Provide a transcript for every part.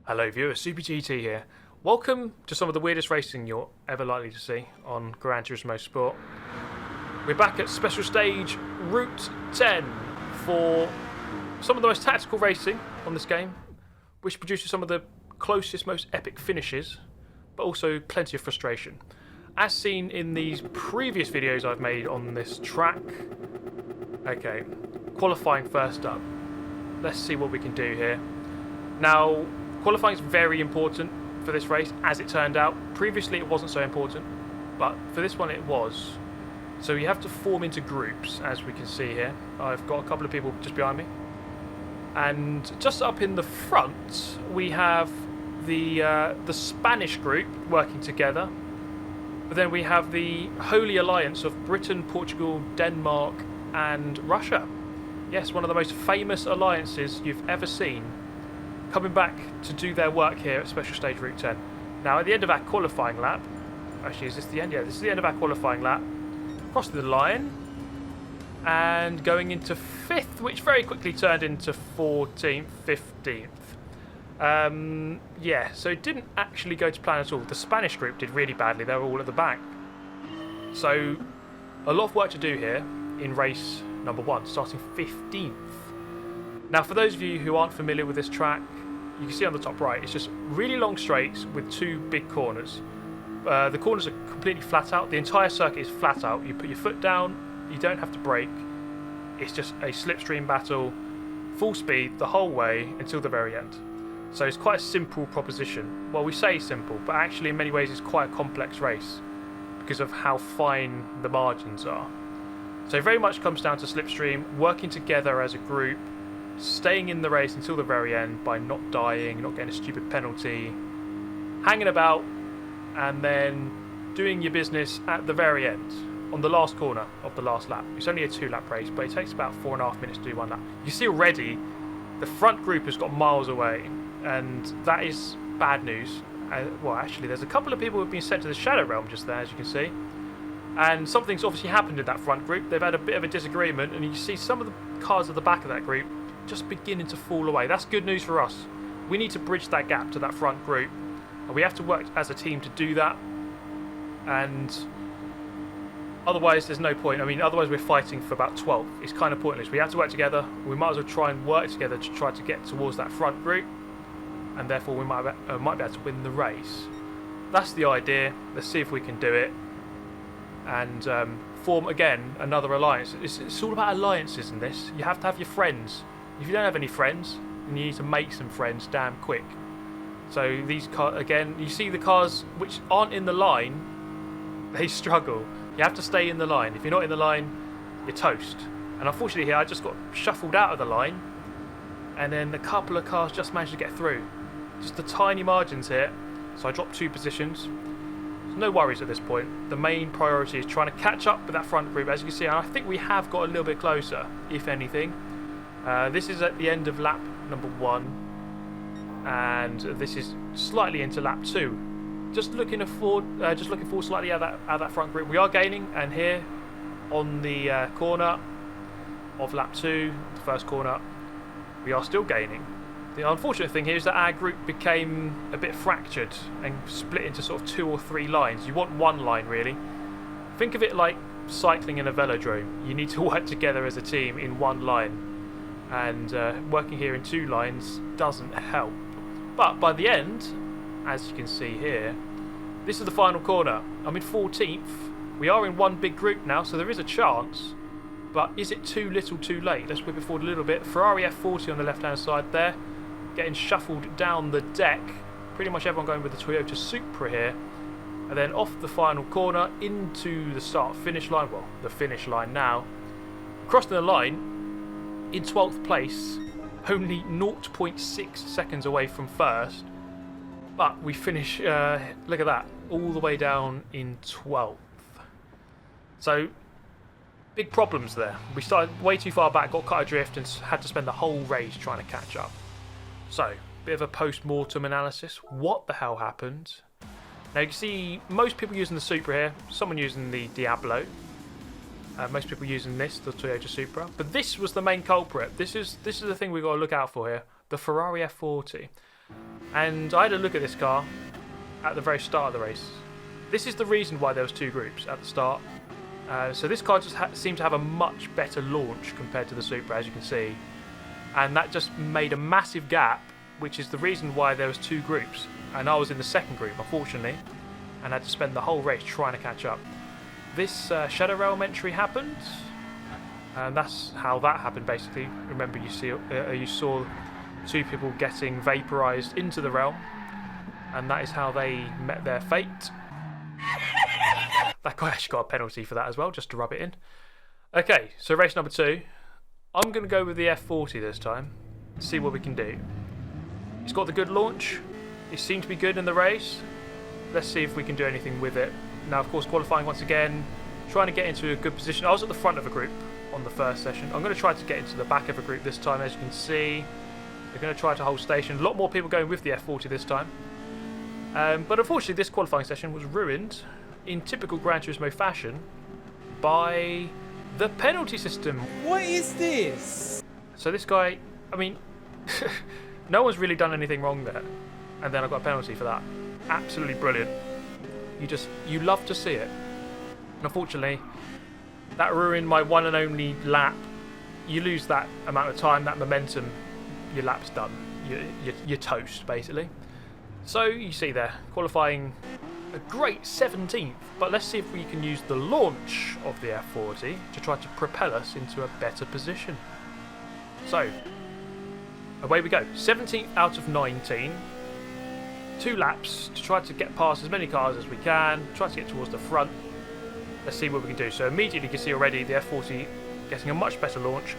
Hello viewers, Super GT here. Welcome to some of the weirdest racing you're ever likely to see on Gran Turismo Sport. We're back at special stage Route 10 for some of the most tactical racing on this game, which produces some of the closest, most epic finishes, but also plenty of frustration. As seen in these previous videos I've made on this track. Okay, qualifying first up. Let's see what we can do here. Now, qualifying is very important for this race, as it turned out. Previously it wasn't so important, but for this one it was. So you have to form into groups, as we can see here. I've got a couple of people just behind me. And just up in the front, we have the Spanish group working together. But then we have the Holy Alliance of Britain, Portugal, Denmark and Russia. Yes, one of the most famous alliances you've ever seen, coming back to do their work here at Special Stage Route 10. Now, at the end of our qualifying lap, actually, is this the end? Yeah, this is the end of our qualifying lap. Crossing the line and going into 5th, which very quickly turned into 14th, 15th. Yeah, so it didn't actually go to plan at all. The Spanish group did really badly. They were all at the back. So, a lot of work to do here in race number 1, starting 15th. Now, for those of you who aren't familiar with this track, you can see on the top right, it's just really long straights with 2 big corners. The corners are completely flat out. The entire circuit is flat out. You put your foot down, you don't have to brake. It's just a slipstream battle, full speed the whole way until the very end. So it's quite a simple proposition. Well, we say simple, but actually in many ways it's quite a complex race because of how fine the margins are. So it very much comes down to slipstream, working together as a group, staying in the race until the very end by not dying, not getting a stupid penalty, hanging about, and then doing your business at the very end, on the last corner of the last lap. It's only a 2-lap race, but it takes about 4.5 minutes to do 1 lap. You see already, the front group has got miles away, and that is bad news. Well, actually, there's a couple of people who have been sent to the Shadow Realm just there, as you can see. And something's obviously happened in that front group. They've had a bit of a disagreement, and you see some of the cars at the back of that group just beginning to fall away. That's good news for us. We need to bridge that gap to that front group, and we have to work as a team to do that. And otherwise there's no point. I mean, otherwise we're fighting for about 12th. It's kind of pointless. We have to work together. We might as well try and work together to try to get towards that front group, and therefore we might be able to win the race. That's the idea. Let's see if we can do it and form again another alliance. It's all about alliances in this. You have to have your friends. If you don't have any friends, then you need to make some friends damn quick. So these cars, again, you see the cars which aren't in the line, they struggle. You have to stay in the line. If you're not in the line, you're toast. And unfortunately here, I just got shuffled out of the line, and then a couple of cars just managed to get through. Just the tiny margins here, so I dropped 2 positions. No worries at this point. The main priority is trying to catch up with that front group, as you can see, and I think we have got a little bit closer, if anything. This is at the end of lap number 1, and this is slightly into lap 2. Just looking forward slightly at that front group. We are gaining, and here on the corner of lap 2, the first corner, we are still gaining. The unfortunate thing here is that our group became a bit fractured and split into sort of 2 or 3 lines. You want 1 line, really. Think of it like cycling in a velodrome. You need to work together as a team in 1 line, and working here in 2 lines doesn't help. But by the end, as you can see here, this is the final corner. I'm in 14th. We are in 1 big group now, so there is a chance. But is it too little too late? Let's whip it forward a little bit. Ferrari F40 on the left hand side there, getting shuffled down the deck. Pretty much everyone going with the Toyota Supra here. And then off the final corner into the start finish line. Well, the finish line now. Crossing the line in 12th place, only 0.6 seconds away from first. But we finish, look at that, all the way down in 12th. So, big problems there. We started way too far back, got cut adrift, and had to spend the whole race trying to catch up. So, bit of a post-mortem analysis. What the hell happened? Now you can see most people using the Supra here, someone using the Diablo. Most people using this, the Toyota Supra. But this was the main culprit. This is the thing we've got to look out for here. The Ferrari F40. And I had a look at this car at the very start of the race. This is the reason why there was two groups at the start. So this car just seemed to have a much better launch compared to the Supra, as you can see. And that just made a massive gap, which is the reason why there was two groups. And I was in the second group, unfortunately, and had to spend the whole race trying to catch up. This Shadow Realm entry happened, and that's how that happened, basically. Remember, you saw two people getting vaporized into the realm, and that is how they met their fate. That guy actually got a penalty for that as well, just to rub it in. Okay, so race number 2. I'm going to go with the F40 this time, see what we can do. It's got the good launch, it seemed to be good in the race. Let's see if we can do anything with it. Now, of course, qualifying once again, trying to get into a good position. I was at the front of a group on the first session. I'm going to try to get into the back of a group this time, as you can see. They're going to try to hold station. A lot more people going with the F40 this time. But unfortunately, this qualifying session was ruined in typical Gran Turismo fashion by the penalty system. What is this? So this guy, I mean, no one's really done anything wrong there. And then I got a penalty for that. Absolutely brilliant. You love to see it. And unfortunately, that ruined my one and only lap. You lose that amount of time, that momentum, your lap's done. You're toast, basically. So you see there, qualifying a great 17th, but let's see if we can use the launch of the F40 to try to propel us into a better position. So, away we go. 17th out of 19. 2 laps to try to get past as many cars as we can, try to get towards the front. Let's see what we can do. So immediately you can see already the F40 getting a much better launch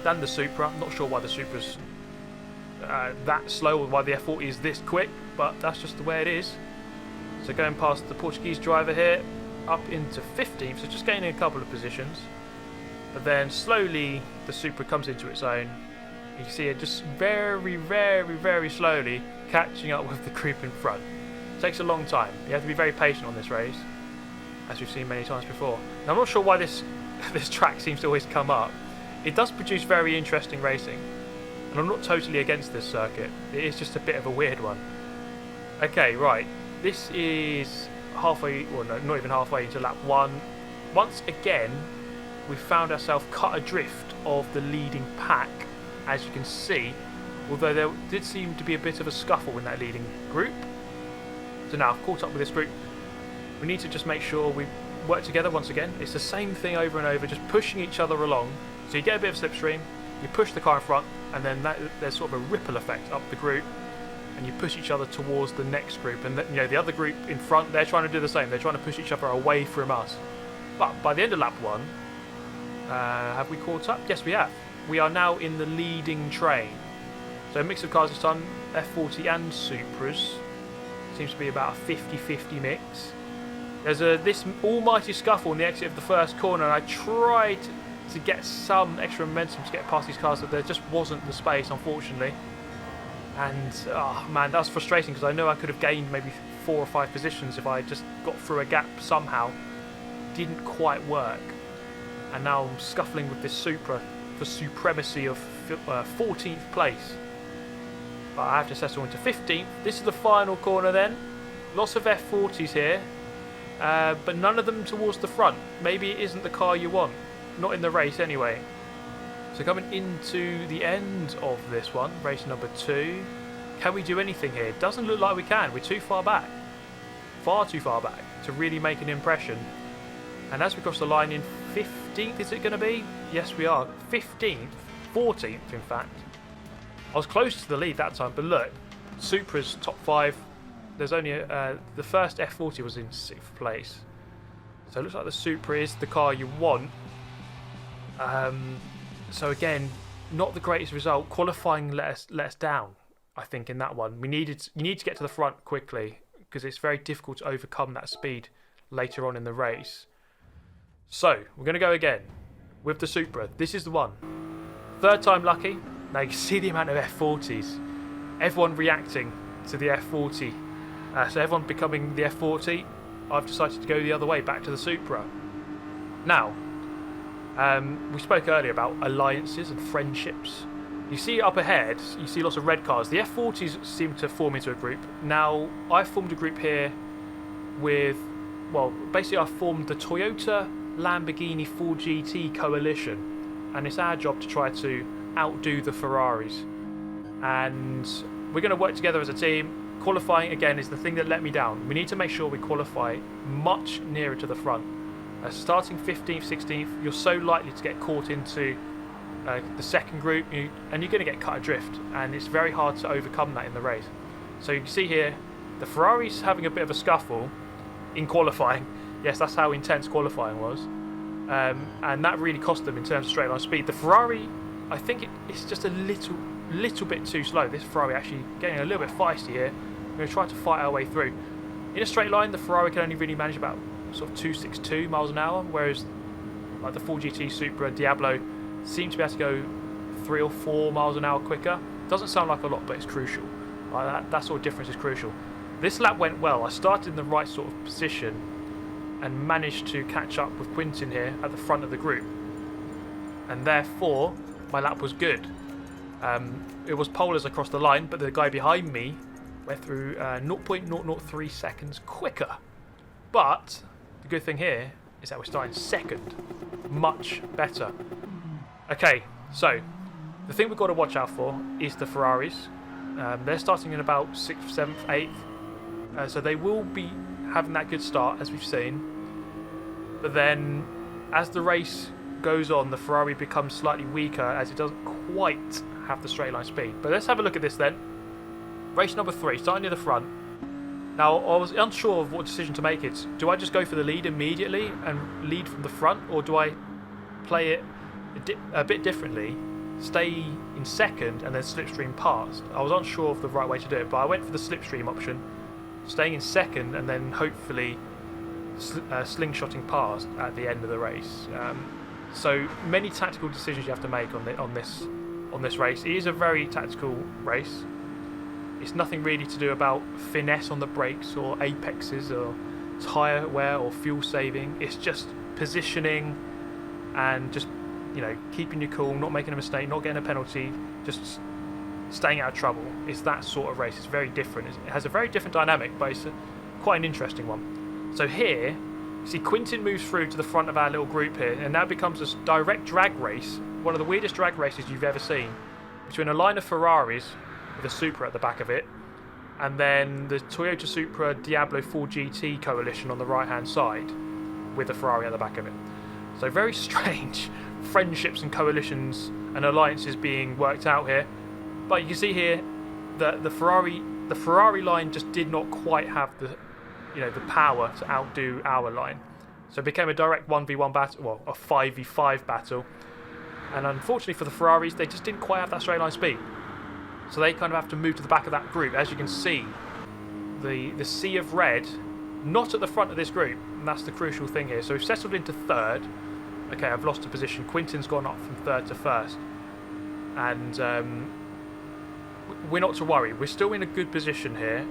than the Supra. I'm not sure why the Supra's that slow or why the F40 is this quick, but that's just the way it is. So going past the Portuguese driver here, up into 15th, so just gaining a couple of positions. But then slowly the Supra comes into its own. You can see it just very, very, very slowly catching up with the group in front. It takes a long time. You have to be very patient on this race, as we've seen many times before. Now, I'm not sure why this track seems to always come up. It does produce very interesting racing, and I'm not totally against this circuit. It is just a bit of a weird one. Okay, right. This is halfway, well no, not even halfway into lap 1. Once again, we found ourselves cut adrift of the leading pack, as you can see, although there did seem to be a bit of a scuffle in that leading group. So now I've caught up with this group. We need to just make sure we work together once again. It's the same thing over and over, just pushing each other along. So you get a bit of slipstream, you push the car in front, and then there's sort of a ripple effect up the group, and you push each other towards the next group. And the other group in front, they're trying to do the same. They're trying to push each other away from us. But by the end of lap 1, have we caught up? Yes, we have. We are now in the leading train. So a mix of cars this time, F40 and Supras. Seems to be about a 50-50 mix. There's this almighty scuffle in the exit of the first corner, and I tried to get some extra momentum to get past these cars, but there just wasn't the space, unfortunately. And, oh man, that was frustrating, because I know I could have gained maybe 4 or 5 positions if I just got through a gap somehow. Didn't quite work. And now I'm scuffling with this Supra for supremacy of 14th place. But I have to settle into 15th. This is the final corner then. Lots of F40s here, but none of them towards the front. Maybe it isn't the car you want. Not in the race anyway. So coming into the end of this one, race number 2. Can we do anything here? It doesn't look like we can. We're too far back. Far too far back to really make an impression. And as we cross the line in 15th, is it going to be? Yes, we are. 15th. 14th, in fact. I was close to the lead that time, but look. Supra's top 5. There's only the first F40 was in 6th place. So it looks like the Supra is the car you want. So again, not the greatest result. Qualifying let us down, I think, in that one. You need to get to the front quickly, because it's very difficult to overcome that speed later on in the race. So we're going to go again with the Supra. This is the one. 3rd time lucky. Now you can see the amount of F40s. Everyone reacting to the F40. So everyone becoming the F40. I've decided to go the other way, back to the Supra. Now, we spoke earlier about alliances and friendships. You see up ahead, you see lots of red cars. The F40s seem to form into a group. Now, I formed a group here with, well, basically I formed the Toyota Lamborghini 4GT coalition, and it's our job to try to outdo the Ferraris. And we're going to work together as a team. Qualifying, again, is the thing that let me down. We need to make sure we qualify much nearer to the front. Starting 15th, 16th, you're so likely to get caught into the second group, and you're going to get cut adrift, and it's very hard to overcome that in the race. So you can see here, the Ferrari's having a bit of a scuffle in qualifying. Yes, that's how intense qualifying was, and that really cost them in terms of straight line speed. The Ferrari, I think it's just a little bit too slow. This Ferrari actually getting a little bit feisty here. We're going to try to fight our way through. In a straight line, the Ferrari can only really manage about sort of 262 miles an hour, whereas like the 4GT Supra Diablo seem to be able to go 3 or 4 miles an hour quicker. Doesn't sound like a lot, but it's crucial. That sort of difference is crucial. This lap went well. I started in the right sort of position and managed to catch up with Quintin here at the front of the group, and therefore my lap was good. It was polars across the line, but the guy behind me went through 0.003 seconds quicker. But the good thing here is that we're starting second. Much better. Okay, so the thing we've got to watch out for is the Ferraris. They're starting in about 6th, 7th, 8th. So they will be having that good start, as we've seen. But then, as the race goes on, the Ferrari becomes slightly weaker as it doesn't quite have the straight line speed. But let's have a look at this then. Race number 3, starting near the front. Now, I was unsure of what decision to make. Do I just go for the lead immediately and lead from the front, or do I play it a bit differently, stay in second and then slipstream past? I was unsure of the right way to do it, but I went for the slipstream option, staying in second and then hopefully slingshotting past at the end of the race. So many tactical decisions you have to make on this race. It is a very tactical race. It's nothing really to do about finesse on the brakes or apexes or tyre wear or fuel saving. It's just positioning and just, you know, keeping your cool, not making a mistake, not getting a penalty, just staying out of trouble. It's that sort of race. It's very different. It has a very different dynamic, but it's quite an interesting one. So here, you see Quintin moves through to the front of our little group here, and now becomes this direct drag race, one of the weirdest drag races you've ever seen, between a line of Ferraris with a Supra at the back of it, and then the Toyota Supra Diablo 4GT coalition on the right hand side with a Ferrari at the back of it. So very strange friendships and coalitions and alliances being worked out here. But you can see here that the Ferrari line just did not quite have the power to outdo our line. So it became a direct 1v1 battle, well, a 5v5 battle. And unfortunately for the Ferraris, they just didn't quite have that straight line speed. So they kind of have to move to the back of that group. As you can see, the sea of red, not at the front of this group, and that's the crucial thing here. So we've settled into third. Okay, I've lost a position. Quintin's gone up from third to first. And we're not to worry. We're still in a good position here.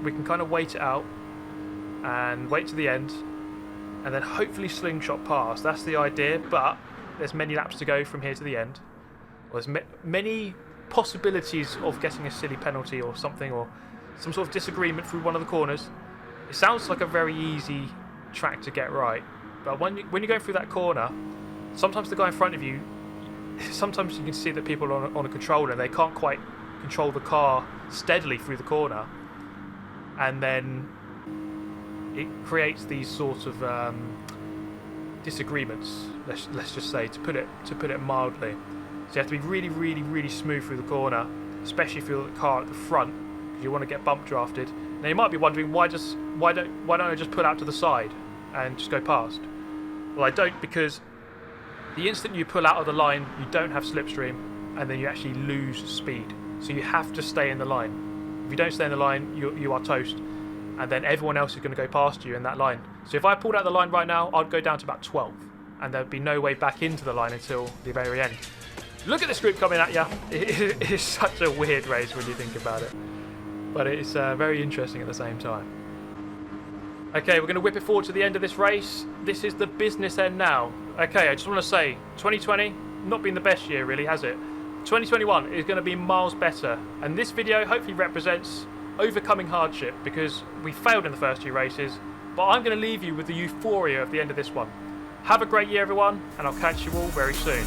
We can kind of wait it out and wait to the end, and then hopefully slingshot past. That's the idea, but there's many laps to go from here to the end. Well, there's many possibilities of getting a silly penalty or something, or some sort of disagreement through one of the corners. It sounds like a very easy track to get right, but when you're going through that corner, sometimes the guy in front of you, sometimes you can see that people are on a controller and they can't quite control the car steadily through the corner, and then it creates these sort of disagreements. Let's just say, to put it mildly. So you have to be really, really, really smooth through the corner, especially if you're the car at the front, because you want to get bump drafted. Now you might be wondering why don't I just pull out to the side and just go past? Well, I don't, because the instant you pull out of the line, you don't have slipstream, and then you actually lose speed. So you have to stay in the line. If you don't stay in the line, you are toast, and then everyone else is going to go past you in that line. So if I pulled out the line right now, I'd go down to about 12th, and there'd be no way back into the line until the very end. Look at this group coming at you. It is such a weird race when you think about it, but it's very interesting at the same time. Okay, we're going to whip it forward to the end of this race. This is the business end now. Okay, I just want to say, 2020, not been the best year really, has it? 2021 is going to be miles better, and this video hopefully represents overcoming hardship because we failed in the first 2 races, but I'm going to leave you with the euphoria of the end of this one. Have a great year everyone, and I'll catch you all very soon.